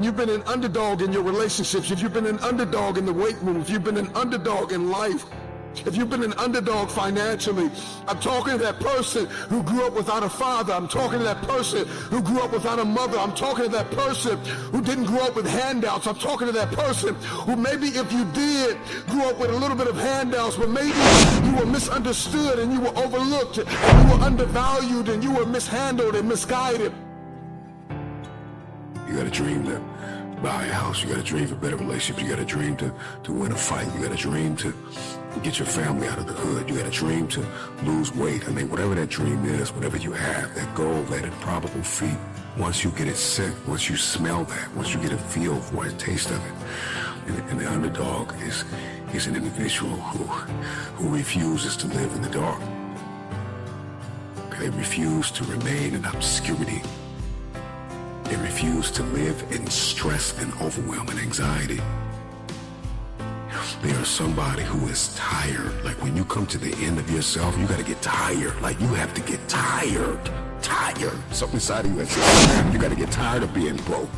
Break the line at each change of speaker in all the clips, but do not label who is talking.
You've been an underdog in your relationships. If you've been an underdog in the weight room, if you've been an underdog in life, if you've been an underdog financially, I'm talking to that person who grew up without a father. I'm talking to that person who grew up without a mother. I'm talking to that person who didn't grow up with handouts. I'm talking to that person who maybe if you did grew up with a little bit of handouts, but maybe you were misunderstood and you were overlooked and you were undervalued and you were mishandled and misguided.
You got a dream to buy a house. You got a dream for better relationships. You got a dream to win a fight. You got a dream to get your family out of the hood. You got a dream to lose weight. I mean, whatever that dream is, whatever you have, that goal, that improbable feat, once you get it set, once you smell that, once you get a feel for it, taste of it, and the underdog is an individual who refuses to live in the dark. They refuse to remain in obscurity. They refuse to live in stress and overwhelm and anxiety. They are somebody who is tired. Like when you come to the end of yourself, you got to get tired. Like you have to get tired. Tired. Something inside of you that says, you got to get tired of being broke.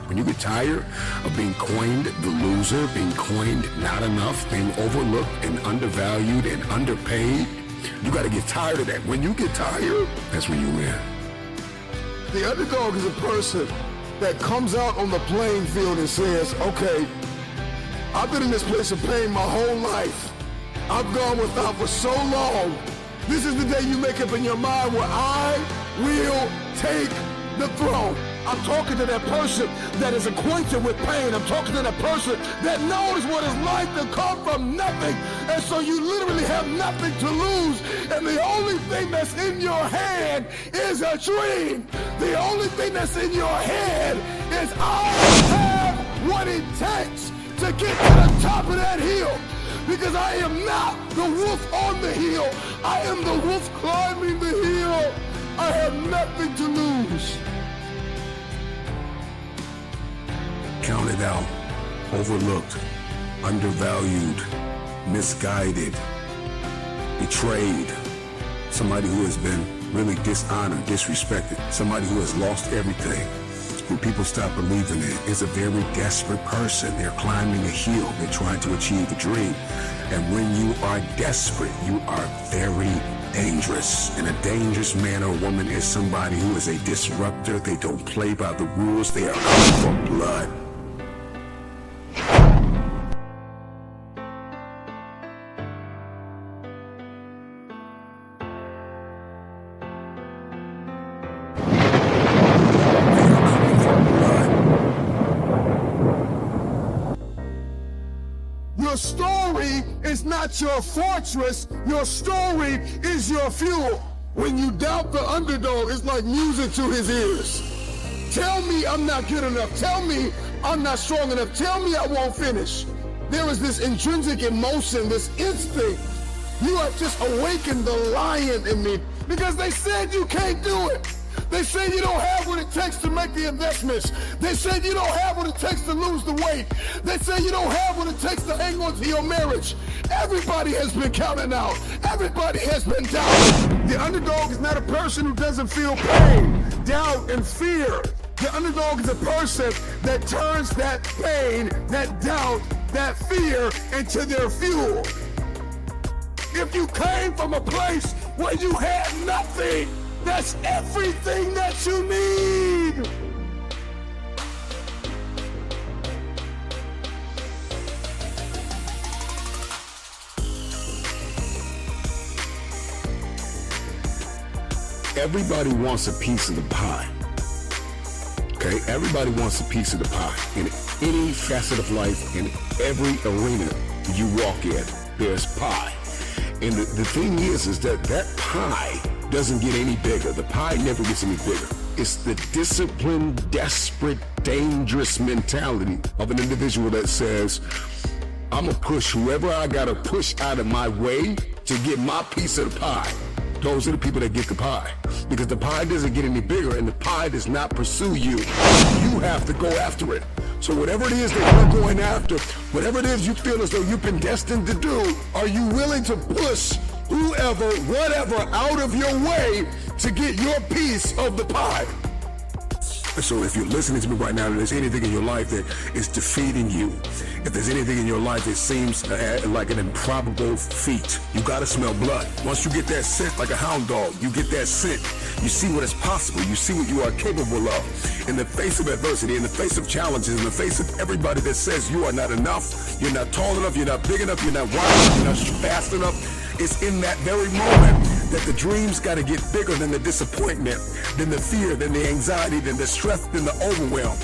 When you get tired of being coined the loser, being coined not enough, being overlooked and undervalued and underpaid, you got to get tired of that. When you get tired, that's when you win.
The underdog is a person that comes out on the playing field and says, okay, I've been in this place of pain my whole life. I've gone without for so long. This is the day you make up in your mind where I will take the throne. I'm talking to that person that is acquainted with pain. I'm talking to that person that knows what it's like to come from nothing. And so you literally have nothing to lose. And the only thing that's in your hand is a dream. The only thing that's in your head is I have what it takes to get to the top of that hill. Because I am not the wolf on the hill. I am the wolf climbing the hill. I have nothing to lose.
Counted out, overlooked, undervalued, misguided, betrayed, somebody who has been really dishonored, disrespected, somebody who has lost everything, who people stop believing in, is a very desperate person. They're climbing a hill, they're trying to achieve a dream. And when you are desperate, you are very dangerous. And a dangerous man or woman is somebody who is a disruptor. They don't play by the rules. They are out for blood.
Your story is not your fortress. Your story is your fuel. When you doubt the underdog, it's like music to his ears. Tell me I'm not good enough. Tell me I'm not strong enough. Tell me I won't finish. There is this intrinsic emotion, this instinct. You have just awakened the lion in me because they said you can't do it. They say you don't have what it takes to make the investments. They said you don't have what it takes to lose the weight. They say you don't have what it takes to hang on to your marriage. Everybody has been counted out. Everybody has been doubted. The underdog is not a person who doesn't feel pain, doubt, and fear. The underdog is a person that turns that pain, that doubt, that fear into their fuel. If you came from a place where you had nothing, that's everything that you need.
Everybody wants a piece of the pie. Okay? Everybody wants a piece of the pie. In any facet of life, in every arena you walk in, there's pie. And the thing is that pie doesn't get any bigger. The pie never gets any bigger. It's the disciplined, desperate, dangerous mentality of an individual that says, I'm gonna push whoever I gotta push out of my way to get my piece of the pie. Those are the people that get the pie. Because the pie doesn't get any bigger and the pie does not pursue you. You have to go after it. So whatever it is that you're going after, whatever it is you feel as though you've been destined to do, are you willing to push whoever, whatever, out of your way to get your piece of the pie? And so if you're listening to me right now and there's anything in your life that is defeating you, if there's anything in your life that seems like an improbable feat, you gotta smell blood. Once you get that scent like a hound dog, you get that scent, you see what is possible, you see what you are capable of. In the face of adversity, in the face of challenges, in the face of everybody that says you are not enough, you're not tall enough, you're not big enough, you're not wide enough, you're not fast enough, it's in that very moment that the dreams got to get bigger than the disappointment, than the fear, than the anxiety, than the stress, than the overwhelm.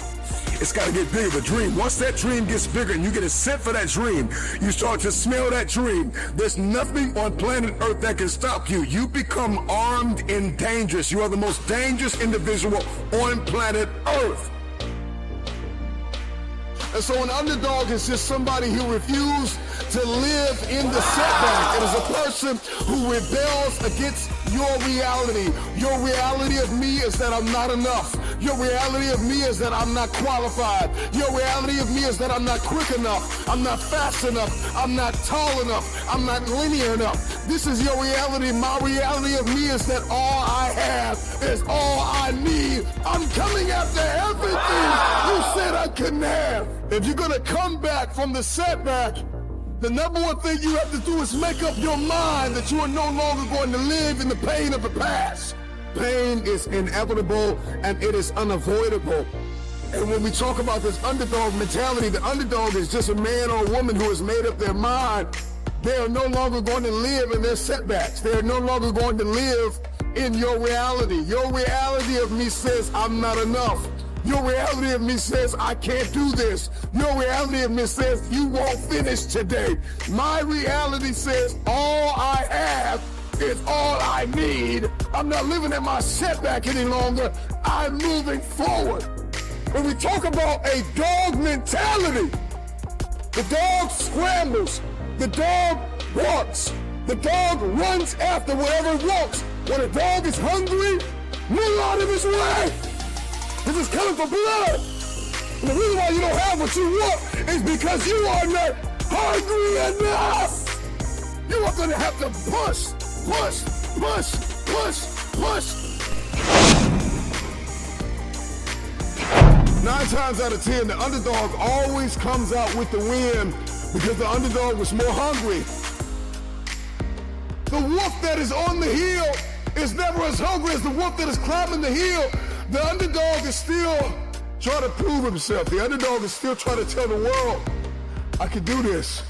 It's got to get bigger, the dream. Once that dream gets bigger and you get a scent for that dream, you start to smell that dream. There's nothing on planet Earth that can stop you. You become armed and dangerous. You are the most dangerous individual on planet Earth.
And so an underdog is just somebody who refused to live in the setback. It is a person who rebels against your reality. Your reality of me is that I'm not enough. Your reality of me is that I'm not qualified. Your reality of me is that I'm not quick enough. I'm not fast enough. I'm not tall enough. I'm not linear enough. This is your reality. My reality of me is that all I have is all I need. I'm coming after everything you said I couldn't have. If you're gonna come back from the setback, the number one thing you have to do is make up your mind that you are no longer going to live in the pain of the past. Pain is inevitable and it is unavoidable. And when we talk about this underdog mentality, the underdog is just a man or a woman who has made up their mind. They are no longer going to live in their setbacks. They are no longer going to live in your reality. Your reality of me says I'm not enough. Your reality of me says I can't do this. Your reality of me says you won't finish today. My reality says all I have is all I need. I'm not living in my setback any longer. I'm moving forward. When we talk about a dog mentality, the dog scrambles, the dog barks, the dog runs after whatever it wants. When a dog is hungry, move out of his way. This is coming for blood. And the reason why you don't have what you want is because you are not hungry enough. You are going to have to push, push, push, push, push. 9 times out of 10, the underdog always comes out with the win because the underdog was more hungry. The wolf that is on the hill is never as hungry as the wolf that is climbing the hill. The underdog is still trying to prove himself. The underdog is still trying to tell the world, I can do this.